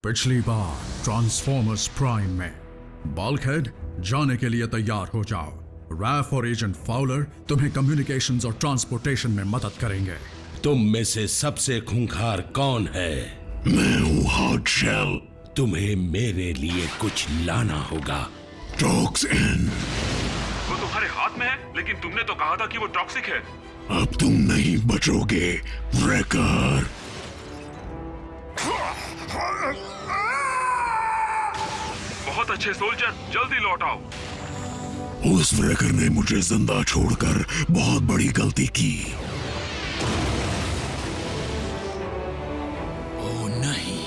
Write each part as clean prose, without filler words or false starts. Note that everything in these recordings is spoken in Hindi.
पिछली बार ट्रांसफॉर्मर्स प्राइम में बल्कहेड जाने के लिए तैयार हो जाओ। रैफ और एजेंट फाउलर तुम्हें कम्युनिकेशंस और ट्रांसपोर्टेशन में मदद करेंगे। तुम में से सबसे खूंखार कौन है? मैं हूँ हार्ड शेल। तुम्हें मेरे लिए कुछ लाना होगा। Talks in. वो तुम्हारे हाथ में है, लेकिन तुमने तो कहा था कि वो टॉक्सिक है। अब तुम नहीं बचोगे, ब्रेकर। बहुत अच्छे सोल्जर, जल्दी लौट आओ। उस ब्रेकर ने मुझे जिंदा छोड़कर बहुत बड़ी गलती की। ओ नहीं।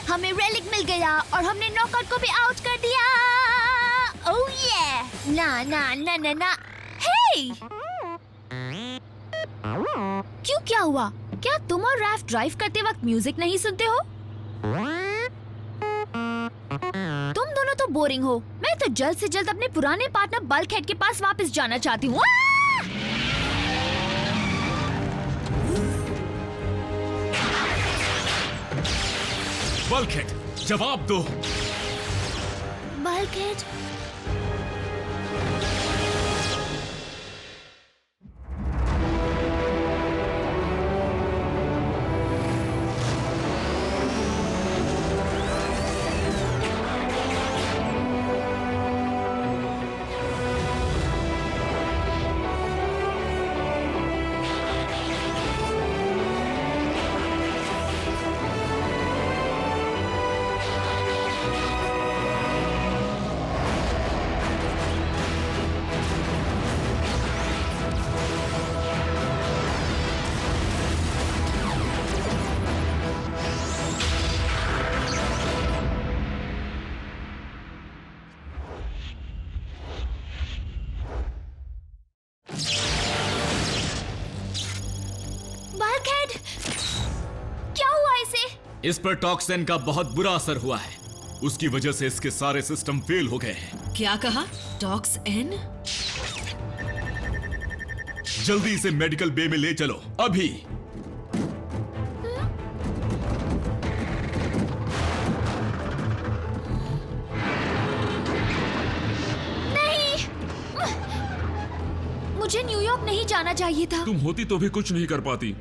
हमें रेलिक मिल गया और हमने नॉकआउट को भी आउट कर दिया। ओह ये ना ना ना ना ना। हे क्यों, क्या हुआ? क्या तुम और रैफ ड्राइव करते वक्त म्यूजिक नहीं सुनते हो? तुम दोनों तो बोरिंग हो। मैं तो जल्द से जल्द अपने पुराने पार्टनर बल्कहेड के पास वापस जाना चाहती हूँ। बल्कहेड, जवाब दो। बल्कहेड, क्या हुआ इसे? इस पर टॉक्सिन का बहुत बुरा असर हुआ है। उसकी वजह से इसके सारे सिस्टम फेल हो गए हैं। क्या कहा? Toxin? जल्दी इसे मेडिकल बे में ले चलो, अभी। नहीं, मुझे न्यूयॉर्क नहीं जाना चाहिए था। तुम होती तो भी कुछ नहीं कर पाती।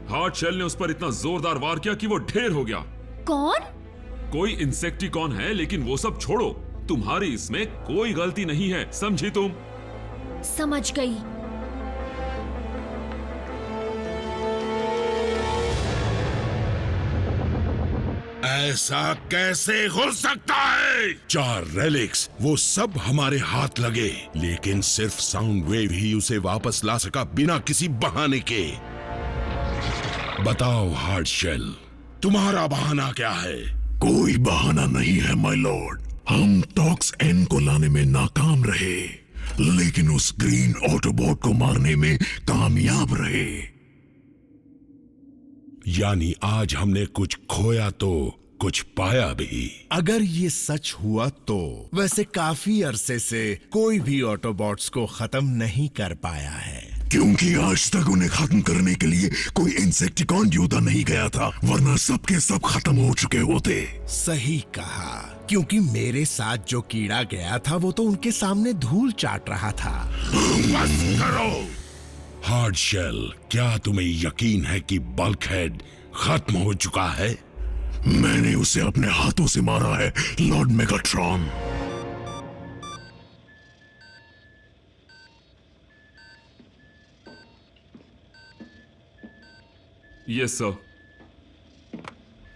हार्ड शेल ने उस पर इतना जोरदार वार किया कि वो ढेर हो गया। कौन? कोई इंसेक्टिकॉन है, लेकिन वो सब छोड़ो, तुम्हारी इसमें कोई गलती नहीं है, समझी तुम? समझ गई। ऐसा कैसे हो सकता है? 4 रेलिक्स, वो सब हमारे हाथ लगे, लेकिन सिर्फ साउंड वेव ही उसे वापस ला सका बिना किसी बहाने के। बताओ हार्ड शेल, तुम्हारा बहाना क्या है? कोई बहाना नहीं है माय लॉर्ड। हम टॉक्स एन को लाने में नाकाम रहे, लेकिन उस ग्रीन ऑटोबॉट को मारने में कामयाब रहे। यानी आज हमने कुछ खोया तो कुछ पाया भी। अगर ये सच हुआ तो वैसे काफी अरसे से कोई भी ऑटोबॉट्स को खत्म नहीं कर पाया है, क्योंकि आज तक उन्हें खत्म करने के लिए कोई इंसेक्टिकॉन योद्धा नहीं गया था, वरना सबके सब खत्म हो चुके होते। सही कहा, क्योंकि मेरे साथ जो कीड़ा गया था वो तो उनके सामने धूल चाट रहा था। बस करो। हार्ड शेल, क्या तुम्हें यकीन है कि बल्कहेड खत्म हो चुका है? मैंने उसे अपने हाथों से मारा है, लॉर्ड मेगाट्रॉन। Yes sir.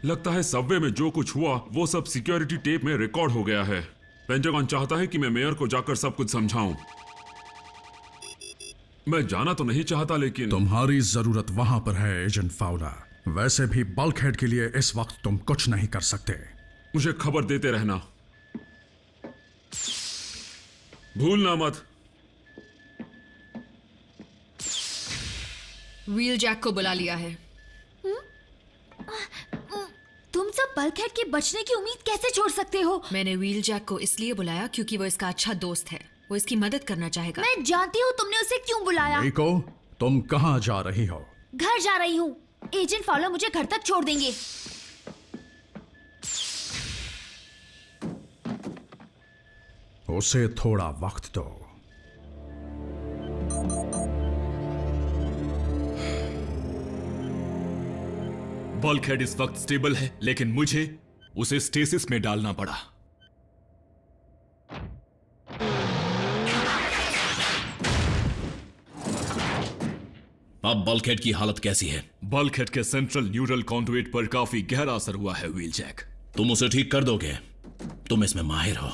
लगता है सबवे में जो कुछ हुआ वो सब सिक्योरिटी टेप में रिकॉर्ड हो गया है। पेंटागन चाहता है कि मैं मेयर को जाकर सब कुछ समझाऊं। मैं जाना तो नहीं चाहता, लेकिन तुम्हारी जरूरत वहां पर है एजेंट फाउलर। वैसे भी बल्कहेड के लिए इस वक्त तुम कुछ नहीं कर सकते। मुझे खबर देते रहना, भूलना मत। व्हील जैक को बुला लिया है। बल्कहेड के बचने की उम्मीद कैसे छोड़ सकते हो? मैंने व्हील जैक को इसलिए बुलाया क्योंकि वो इसका अच्छा दोस्त है। वो इसकी मदद करना चाहेगा। मैं जानती हूँ तुमने उसे क्यों बुलाया। रिको, तुम कहाँ जा रही हो? घर जा रही हूँ। एजेंट फॉलो मुझे घर तक छोड़ देंगे। उसे थोड़ा वक्त दो। बल्कहेड इस वक्त स्टेबल है, लेकिन मुझे उसे स्टेसिस में डालना पड़ा। अब बल्कहेड की हालत कैसी है? बल्कहेड के सेंट्रल न्यूरल कॉन्डुइट पर काफी गहरा असर हुआ है व्हील जैक। तुम उसे ठीक कर दोगे? तुम इसमें माहिर हो।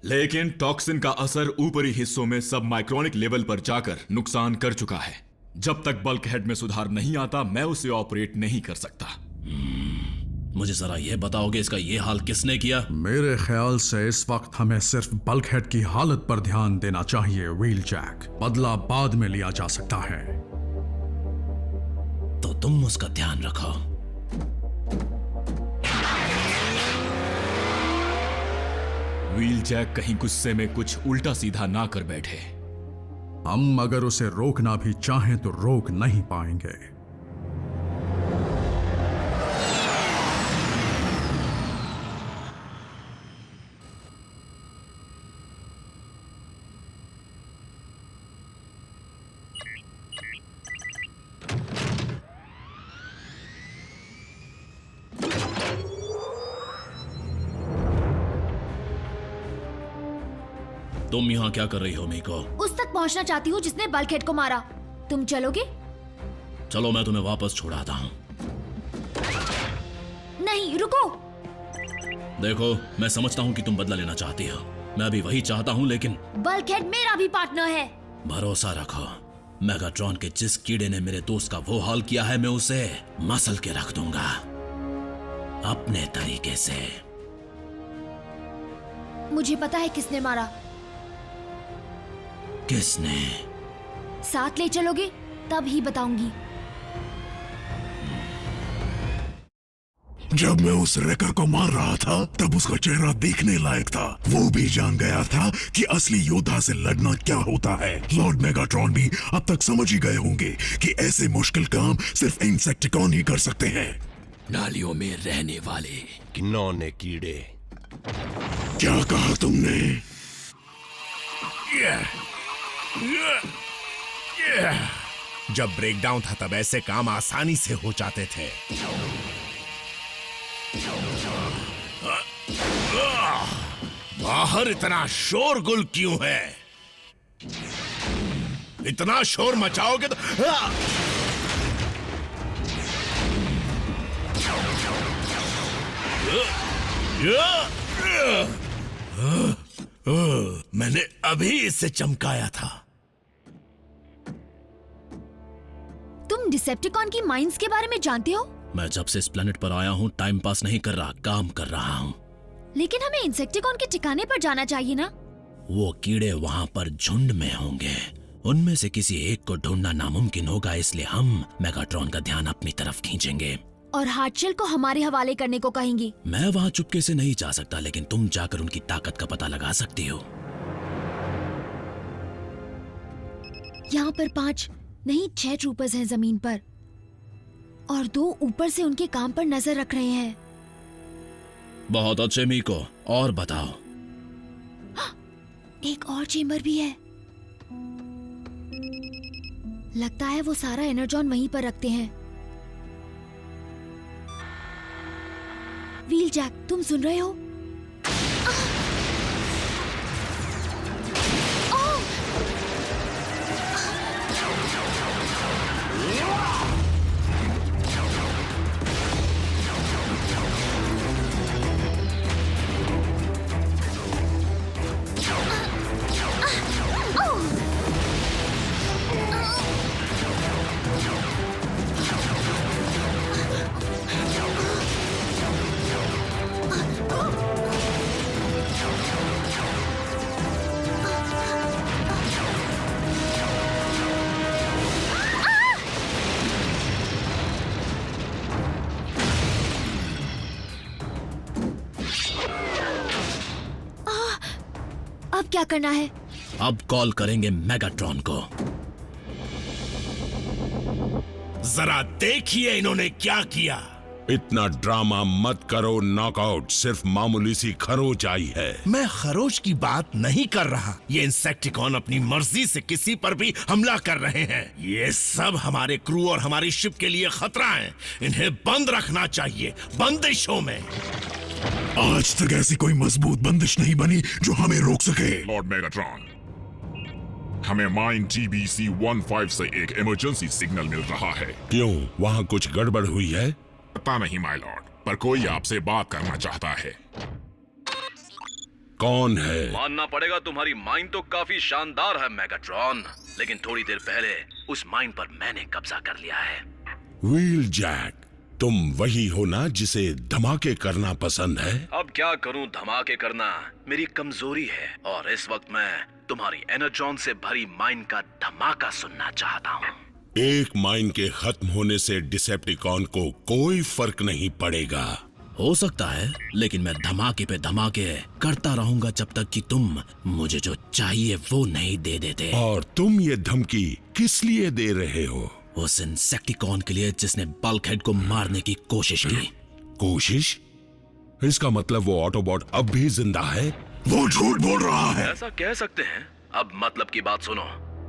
लेकिन टॉक्सिन का असर ऊपरी हिस्सों में सब माइक्रोनिक लेवल पर जाकर नुकसान कर चुका है। जब तक बल्कहेड में सुधार नहीं आता, मैं उसे ऑपरेट नहीं कर सकता। मुझे जरा यह बताओगे इसका ये हाल किसने किया? मेरे ख्याल से इस वक्त हमें सिर्फ बल्कहेड की हालत पर ध्यान देना चाहिए व्हील जैक। बदला बाद में लिया जा सकता है। तो तुम उसका ध्यान रखो। व्हील जैक कहीं गुस्से में कुछ उल्टा सीधा ना कर बैठे। हम अगर उसे रोकना भी चाहें तो रोक नहीं पाएंगे। तुम यहाँ क्या कर रही हो मीको? उस तक पहुँचना चाहती हूँ जिसने बल्कहेड को मारा। तुम चलोगे? चलो मैं तुम्हें वापस छुड़ाता हूँ। नहीं, रुको। देखो, मैं समझता हूँ कि तुम बदला लेना चाहती हो। मैं भी वही चाहता हूँ, लेकिन बल्कहेड मेरा भी पार्टनर है। भरोसा रखो, मेगाट्रॉन के जिस कीड़े ने मेरे दोस्त का वो हाल किया है, मैं उसे मसल के रख दूंगा अपने तरीके से। मुझे पता है किसने मारा। किसने? साथ ले चलोगे? तब ही बताऊंगी। जब मैं उस रेकर को मार रहा था, तब उसका चेहरा देखने लायक था। वो भी जान गया था कि असली योद्धा से लड़ना क्या होता है। लॉर्ड मेगाट्रॉन भी अब तक समझ ही गए होंगे कि ऐसे मुश्किल काम सिर्फ इंसेक्टिकॉन ही कर सकते हैं। नालियों में रहने वाले घिनौने कीड़े। क्या कहा तुमने? जब ब्रेकडाउन था तब ऐसे काम आसानी से हो जाते थे। बाहर इतना शोरगुल क्यों है? इतना शोर मचाओगे तो मैंने अभी इसे चमकाया था। तुम डिसेप्टिकॉन की माइंस के बारे में जानते हो? मैं जब से इस प्लेनेट पर आया हूँ, टाइम पास नहीं कर रहा, काम कर रहा हूँ। लेकिन हमें इंसेक्टिकॉन के ठिकाने पर जाना चाहिए ना? वो कीड़े वहाँ पर झुंड में होंगे। उनमें से किसी एक को ढूंढना नामुमकिन होगा, इसलिए हम मेगाट्रॉन का ध्यान अपनी तरफ खींचेंगे और हार्टशेल को हमारे हवाले करने को कहेंगे। मैं वहाँ चुपके से नहीं जा सकता, लेकिन तुम जाकर उनकी ताकत का पता लगा सकती हो। यहाँ पर 5 नहीं 6 ट्रूपर्स हैं जमीन पर, और 2 ऊपर से उनके काम पर नजर रख रहे हैं। बहुत अच्छे मीको, और बताओ। एक और चेंबर भी है। लगता है वो सारा एनर्जॉन वहीं पर रखते हैं। व्हील जैक, तुम सुन रहे हो? अब क्या करना है? अब कॉल करेंगे मेगाट्रॉन को। जरा देखिए इन्होंने क्या किया। इतना ड्रामा मत करो नॉकआउट, सिर्फ मामूली सी खरोच आई है। मैं खरोच की बात नहीं कर रहा। ये इंसेक्टिकॉन अपनी मर्जी से किसी पर भी हमला कर रहे हैं। ये सब हमारे क्रू और हमारी शिप के लिए खतरा है। इन्हें बंद रखना चाहिए, बंदिशों में। आज तक ऐसी कोई मजबूत बंदिश नहीं बनी जो हमें रोक सके। लॉर्ड मेगाट्रॉन, हमें माइन TBC-15 से एक इमरजेंसी सिग्नल मिल रहा है। क्यों, वहाँ कुछ गड़बड़ हुई है? पता नहीं माय लॉर्ड, पर कोई आपसे बात करना चाहता है। कौन है? मानना पड़ेगा तुम्हारी माइन तो काफी शानदार है मेगाट्रॉन, लेकिन थोड़ी देर पहले उस माइन पर मैंने कब्जा कर लिया है। व्हील जैक, तुम वही हो ना जिसे धमाके करना पसंद है? अब क्या करूं, धमाके करना मेरी कमजोरी है और इस वक्त मैं तुम्हारी एनर्जॉन से भरी माइन का धमाका सुनना चाहता हूं। एक माइन के खत्म होने से डिसेप्टिकॉन को कोई फर्क नहीं पड़ेगा। हो सकता है, लेकिन मैं धमाके पे धमाके करता रहूंगा जब तक कि तुम मुझे जो चाहिए वो नहीं दे देते। और तुम ये धमकी किस लिए दे रहे हो? उस इंसेक्टिकॉन के लिए जिसने बल्कहेड को मारने की कोशिश की। कोशिश? इसका मतलब वो ऑटोबॉट अब भी जिंदा है? वो झूठ बोल रहा है। ऐसा कह सकते हैं। अब मतलब की बात सुनो,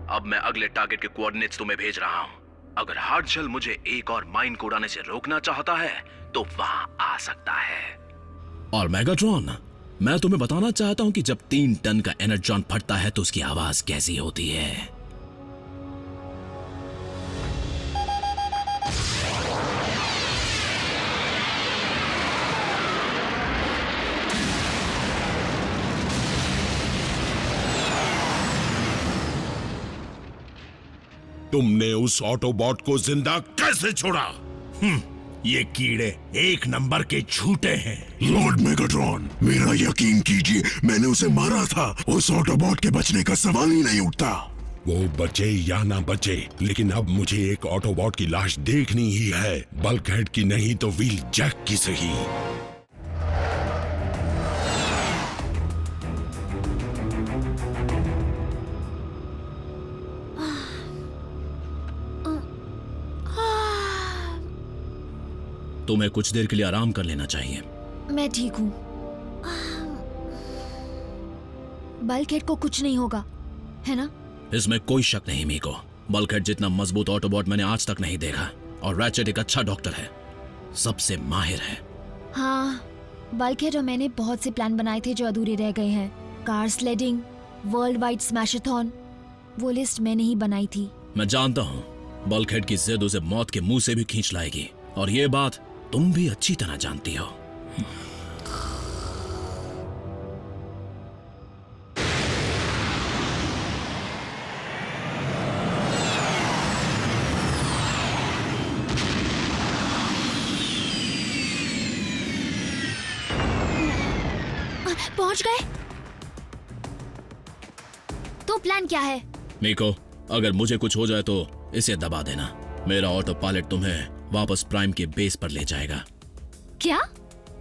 अब मैं अगले टारगेट के कोऑर्डिनेट्स तुम्हें भेज रहा हूं। अगर हार्डशेल मुझे एक और माइन को उड़ाने से रोकना चाहता है तो वहां आ सकता है। और मेगाट्रॉन, मैं तुम्हें बताना चाहता हूं कि जब 3 टन का एनर्जॉन फटता है तो उसकी आवाज कैसी होती है। तुमने उस ऑटोबॉट को जिंदा कैसे छोड़ा? ये कीड़े एक नंबर के झूठे हैं। लॉर्ड मेगाट्रॉन, मेरा यकीन कीजिए, मैंने उसे मारा था। उस ऑटोबॉट के बचने का सवाल ही नहीं उठता। वो बचे या ना बचे, लेकिन अब मुझे एक ऑटोबॉट की लाश देखनी ही है। बल्कहेड की नहीं तो व्हील जैक की सही। तुम्हें कुछ देर के लिए आराम कर लेना चाहिए। मैं ठीक हूँ। बल्कहेड को कुछ नहीं होगा, है ना? इसमें कोई शक नहीं मीको। बल्कहेड जितना मजबूत ऑटोबॉट मैंने आज तक नहीं देखा, और रैचेट एक अच्छा डॉक्टर है, सबसे माहिर है। हाँ, बल्कहेड और मैंने बहुत से प्लान बनाए थे जो अधूरे रह गए हैं। कार स्लेडिंग, वर्ल्ड वाइड स्मैशाथॉन, वो लिस्ट मैंने ही बनाई थी। मैं जानता हूँ बल्कहेड की जिद उसे मौत के मुंह से भी खींच लाएगी, और ये बात तुम भी अच्छी तरह जानती हो। पहुंच गए? तो प्लान क्या है? मीको, अगर मुझे कुछ हो जाए तो इसे दबा देना। मेरा ऑटो पायलट तुम्हें वापस प्राइम के बेस पर ले जाएगा। क्या?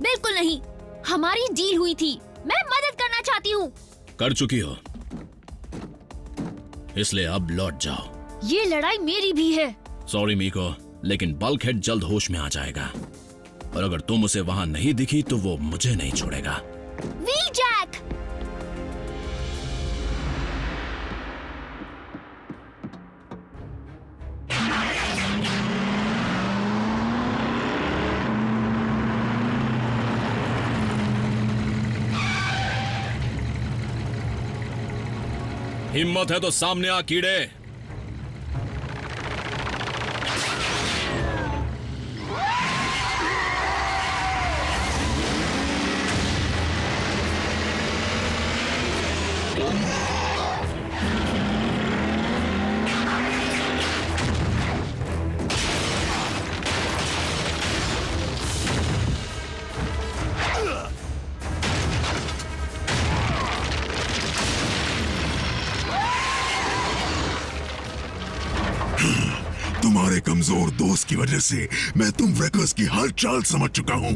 बिल्कुल नहीं, हमारी डील हुई थी। मैं मदद करना चाहती हूँ। कर चुकी हो, इसलिए अब लौट जाओ। ये लड़ाई मेरी भी है। सॉरी मीको, लेकिन बल्कहेड जल्द होश में आ जाएगा, और अगर तुम उसे वहां नहीं दिखी तो वो मुझे नहीं छोड़ेगा। Wheel jack! हिम्मत है तो सामने आ कीड़े। तुम्हारे कमजोर दोस्त की वजह से मैं तुम वृकर्स की हर चाल समझ चुका हूं।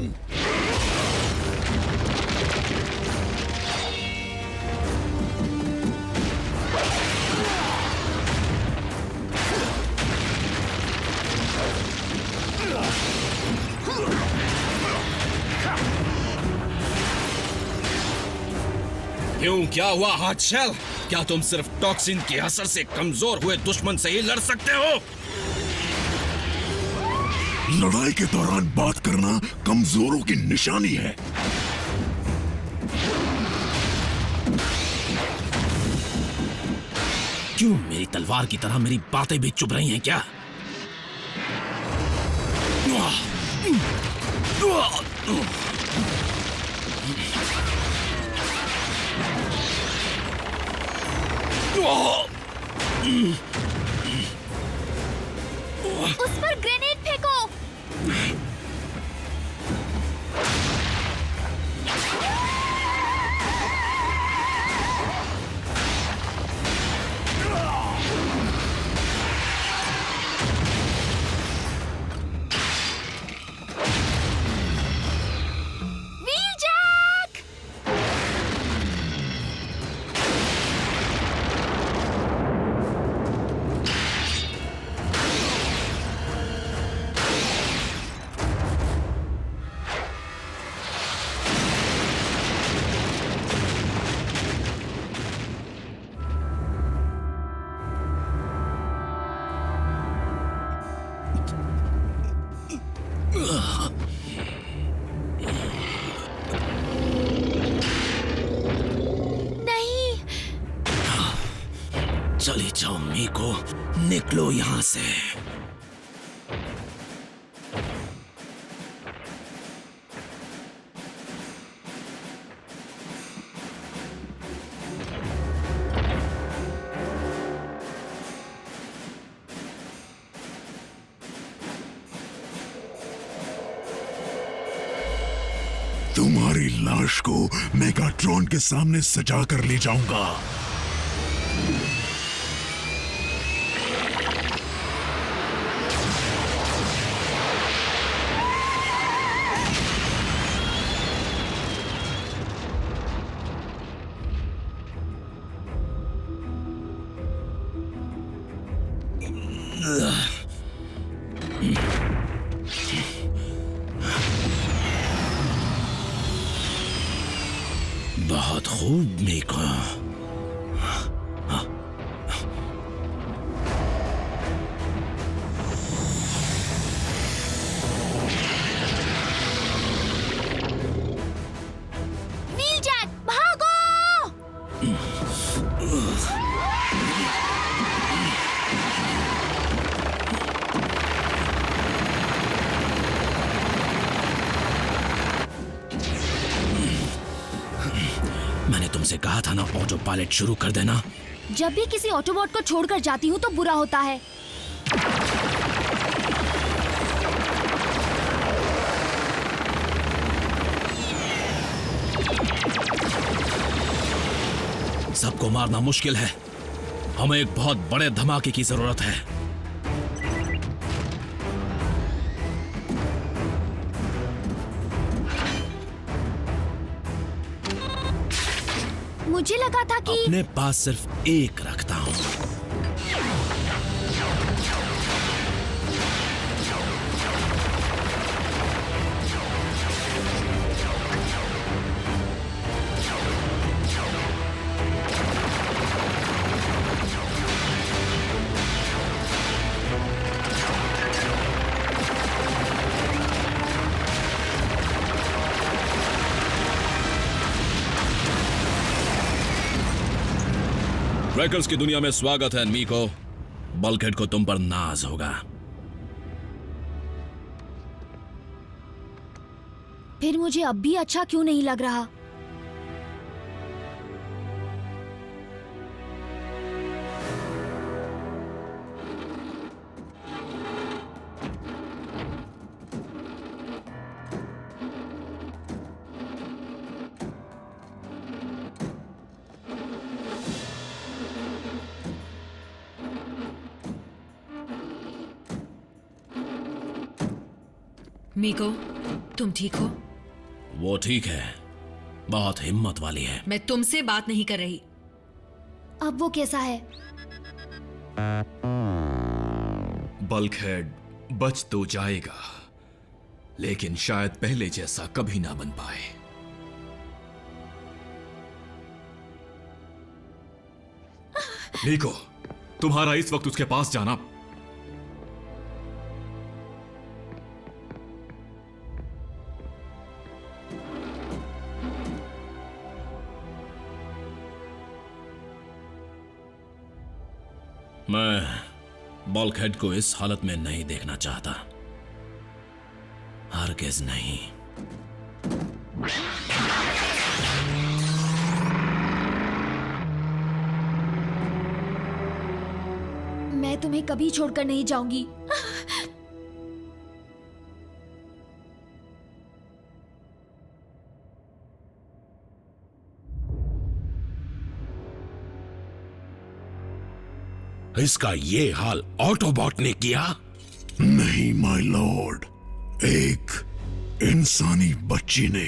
क्यों, क्या हुआ हार्डशेल? क्या तुम सिर्फ टॉक्सिन के असर से कमजोर हुए दुश्मन से ही लड़ सकते हो? लड़ाई के दौरान बात करना कमजोरों की निशानी है। क्यों मेरी तलवार की तरह मेरी बातें भी चुभ रही हैं क्या? उस पर ग्रेनेड फेंको। चली जाओ मीको, निकलो यहां से। तुम्हारी लाश को मेगाट्रॉन के सामने सजा कर ले जाऊंगा। बहुत खूब मीको। व्हीलजैक भागो! मैंने तुमसे कहा था ना ऑटो पायलट शुरू कर देना। जब भी किसी ऑटोबॉट को छोड़कर जाती हूँ तो बुरा होता है। सबको मारना मुश्किल है, हमें एक बहुत बड़े धमाके की जरूरत है। मुझे लगा था कि अपने पास सिर्फ एक रखता हूं। क्रैकर्स की दुनिया में स्वागत है मीको। बल्कहेड को तुम पर नाज होगा। फिर मुझे अब भी अच्छा क्यों नहीं लग रहा? मीको, तुम ठीक हो? वो ठीक है, बहुत हिम्मत वाली है। मैं तुमसे बात नहीं कर रही। अब वो कैसा है? बल्कहेड बच तो जाएगा, लेकिन शायद पहले जैसा कभी ना बन पाए। निको, तुम्हारा इस वक्त उसके पास जाना मैं बल्कहेड को इस हालत में नहीं देखना चाहता, हरगिज नहीं। मैं तुम्हें कभी छोड़कर नहीं जाऊंगी। इसका ये हाल ऑटोबॉट ने किया? नहीं माय लॉर्ड, एक इंसानी बच्ची ने।